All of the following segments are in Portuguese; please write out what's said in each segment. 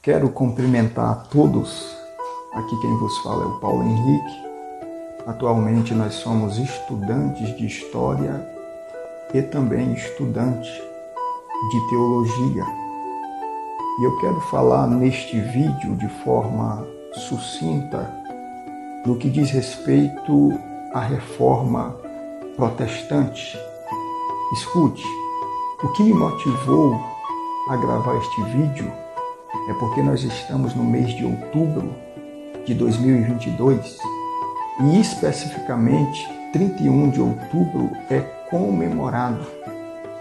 Quero cumprimentar a todos. Aqui quem vos fala é o Paulo Henrique. Atualmente nós somos estudantes de História e também estudantes de Teologia. E eu quero falar neste vídeo de forma sucinta no que diz respeito à Reforma Protestante. Escute, o que me motivou a gravar este vídeo é porque nós estamos no mês de outubro de 2022 e especificamente 31 de outubro é comemorado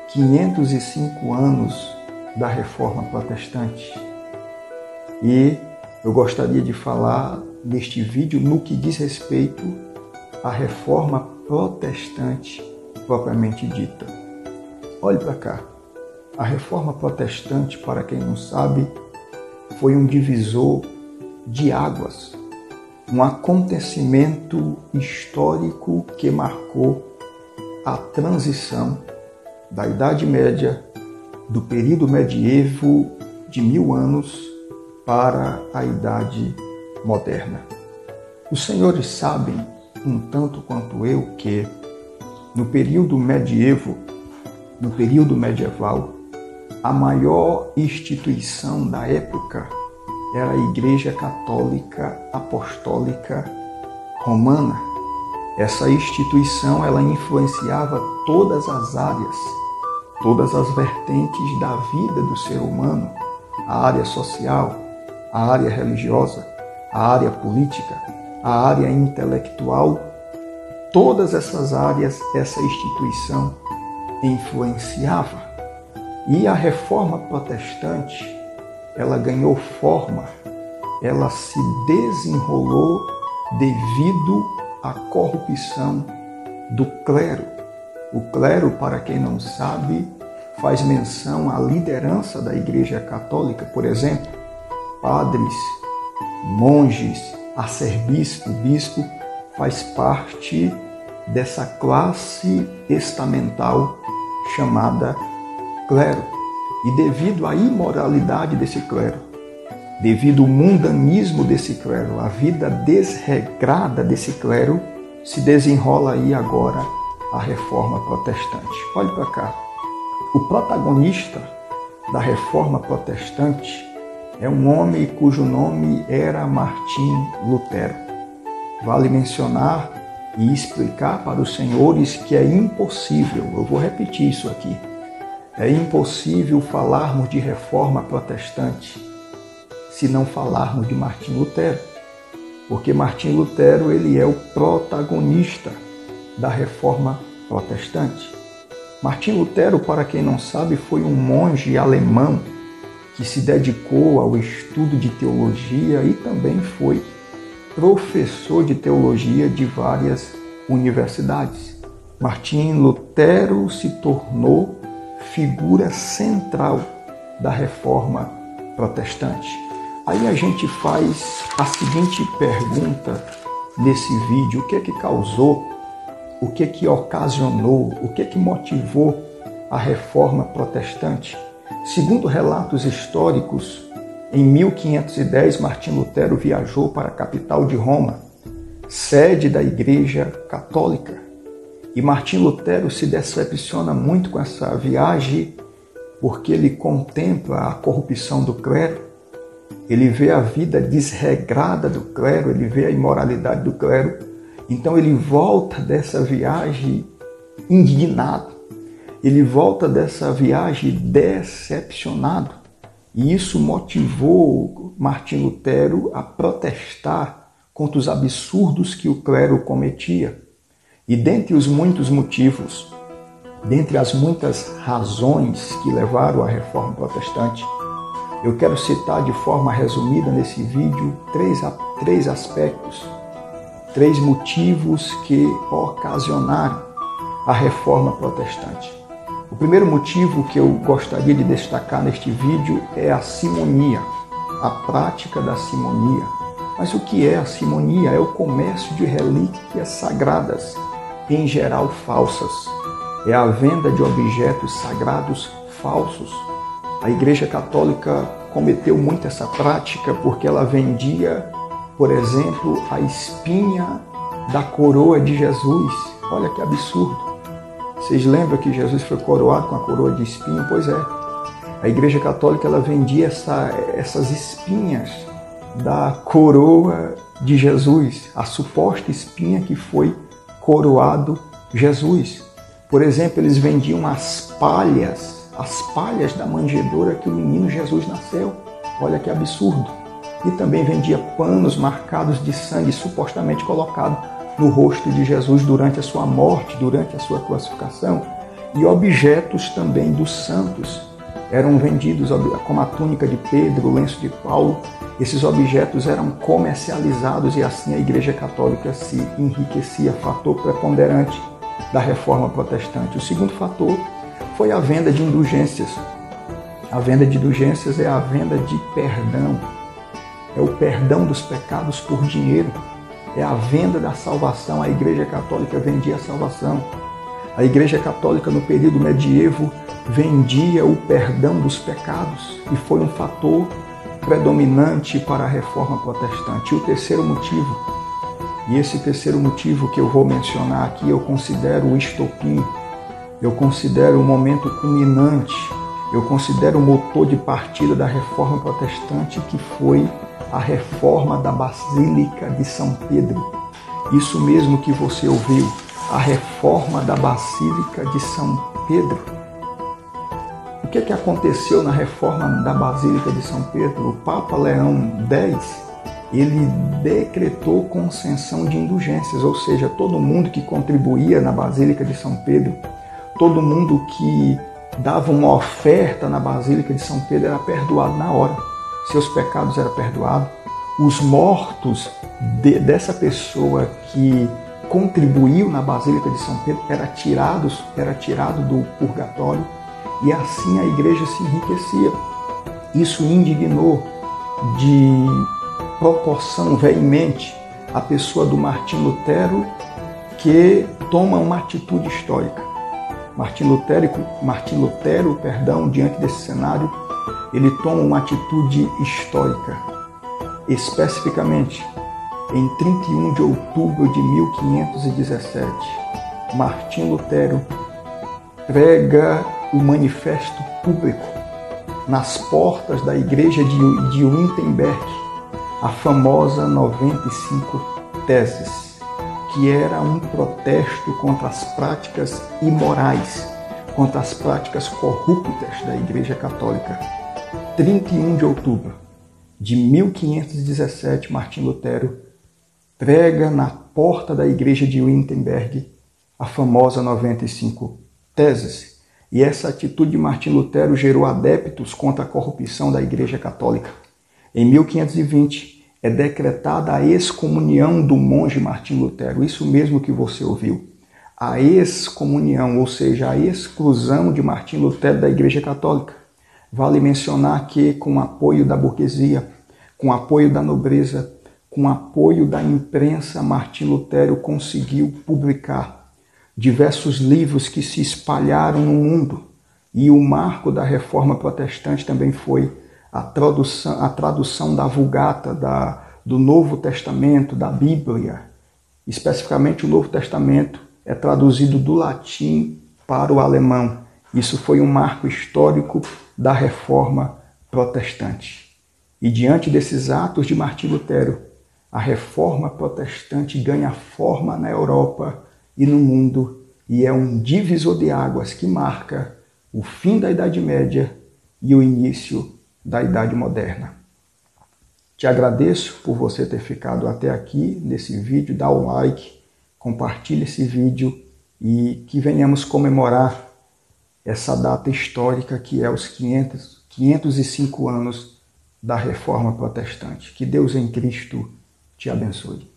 505 anos da Reforma Protestante. E eu gostaria de falar neste vídeo no que diz respeito à Reforma Protestante propriamente dita. Olhe para cá. A Reforma Protestante, para quem não sabe, foi um divisor de águas, um acontecimento histórico que marcou a transição da Idade Média, do período medievo de 1000 anos para a Idade Moderna. Os senhores sabem, um tanto quanto eu, que no período medieval, a maior instituição da época era a Igreja Católica Apostólica Romana. Essa instituição ela influenciava todas as áreas, todas as vertentes da vida do ser humano, a área social, a área religiosa, a área política, a área intelectual. Todas essas áreas essa instituição influenciava. E a Reforma Protestante, ela ganhou forma, ela se desenrolou devido à corrupção do clero. O clero, para quem não sabe, faz menção à liderança da Igreja Católica, por exemplo, padres, monges, arcebispo, bispo, faz parte dessa classe estamental chamada clero. E devido à imoralidade desse clero, devido ao mundanismo desse clero, a vida desregrada desse clero, se desenrola aí agora a Reforma Protestante. Olhe para cá. O protagonista da Reforma Protestante é um homem cujo nome era Martim Lutero. Vale mencionar e explicar para os senhores que é impossível, eu vou repetir isso aqui, é impossível falarmos de Reforma Protestante se não falarmos de Martim Lutero, porque Martim Lutero ele é o protagonista da Reforma Protestante. Martim Lutero, para quem não sabe, foi um monge alemão que se dedicou ao estudo de teologia e também foi professor de teologia de várias universidades. Martim Lutero se tornou figura central da Reforma Protestante. Aí a gente faz a seguinte pergunta nesse vídeo: o que é que causou, o que é que ocasionou, o que é que motivou a Reforma Protestante? Segundo relatos históricos, em 1510, Martim Lutero viajou para a capital de Roma, sede da Igreja Católica. E Martim Lutero se decepciona muito com essa viagem porque ele contempla a corrupção do clero, ele vê a vida desregrada do clero, ele vê a imoralidade do clero. Então ele volta dessa viagem indignado, ele volta dessa viagem decepcionado. E isso motivou Martim Lutero a protestar contra os absurdos que o clero cometia. E dentre os muitos motivos, dentre as muitas razões que levaram à Reforma Protestante, eu quero citar de forma resumida nesse vídeo três aspectos, três motivos que ocasionaram a Reforma Protestante. O primeiro motivo que eu gostaria de destacar neste vídeo é a simonia, a prática da simonia. Mas o que é a simonia? É o comércio de relíquias sagradas, em geral falsas. É a venda de objetos sagrados falsos. A Igreja Católica cometeu muito essa prática porque ela vendia, por exemplo, a espinha da coroa de Jesus. Olha que absurdo. Vocês lembram que Jesus foi coroado com a coroa de espinho? Pois é. A Igreja Católica ela vendia essas espinhas da coroa de Jesus, a suposta espinha que foi coroado Jesus. Por exemplo, eles vendiam as palhas da manjedoura que o menino Jesus nasceu. Olha que absurdo. E também vendia panos marcados de sangue, supostamente colocado no rosto de Jesus durante a sua morte, durante a sua crucificação. E objetos também dos santos eram vendidos, como a túnica de Pedro, o lenço de Paulo. Esses objetos eram comercializados e assim a Igreja Católica se enriquecia, fator preponderante da Reforma Protestante. O segundo fator foi a venda de indulgências. A venda de indulgências é a venda de perdão. É o perdão dos pecados por dinheiro. É a venda da salvação. A Igreja Católica vendia a salvação. A Igreja Católica, no período medievo, vendia o perdão dos pecados e foi um fator predominante para a Reforma Protestante. E o terceiro motivo, e esse terceiro motivo que eu vou mencionar aqui, eu considero o estopim, eu considero o momento culminante, eu considero o motor de partida da Reforma Protestante, que foi a reforma da Basílica de São Pedro. Isso mesmo que você ouviu, a reforma da Basílica de São Pedro. O que aconteceu na reforma da Basílica de São Pedro? O Papa Leão X, ele decretou concessão de indulgências, ou seja, todo mundo que contribuía na Basílica de São Pedro, todo mundo que dava uma oferta na Basílica de São Pedro era perdoado na hora. Seus pecados eram perdoados. Os mortos dessa pessoa que contribuiu na Basílica de São Pedro era tirado do purgatório e assim a igreja se enriquecia. Isso indignou de proporção veemente a pessoa do Martim Lutero, que toma uma atitude histórica. Martim Lutero, diante desse cenário, ele toma uma atitude histórica. Especificamente, em 31 de outubro de 1517, Martim Lutero prega o manifesto público nas portas da igreja de Wittenberg, a famosa 95 Teses, que era um protesto contra as práticas imorais, contra as práticas corruptas da Igreja Católica. 31 de outubro de 1517, Martim Lutero prega na porta da igreja de Wittenberg a famosa 95 Teses. E essa atitude de Martim Lutero gerou adeptos contra a corrupção da Igreja Católica. Em 1520 é decretada a excomunhão do monge Martim Lutero, isso mesmo que você ouviu. A excomunhão, ou seja, a exclusão de Martim Lutero da Igreja Católica. Vale mencionar que, com o apoio da burguesia, com o apoio da nobreza, com o apoio da imprensa, Martim Lutero conseguiu publicar diversos livros que se espalharam no mundo. E o marco da Reforma Protestante também foi a tradução da Vulgata, do Novo Testamento, da Bíblia. Especificamente o Novo Testamento é traduzido do latim para o alemão. Isso foi um marco histórico da Reforma Protestante. E diante desses atos de Martim Lutero, a Reforma Protestante ganha forma na Europa e no mundo, e é um divisor de águas que marca o fim da Idade Média e o início da Idade Moderna. Te agradeço por você ter ficado até aqui nesse vídeo, dá o like, compartilhe esse vídeo e que venhamos comemorar essa data histórica que é os 505 anos da Reforma Protestante. Que Deus em Cristo te abençoe.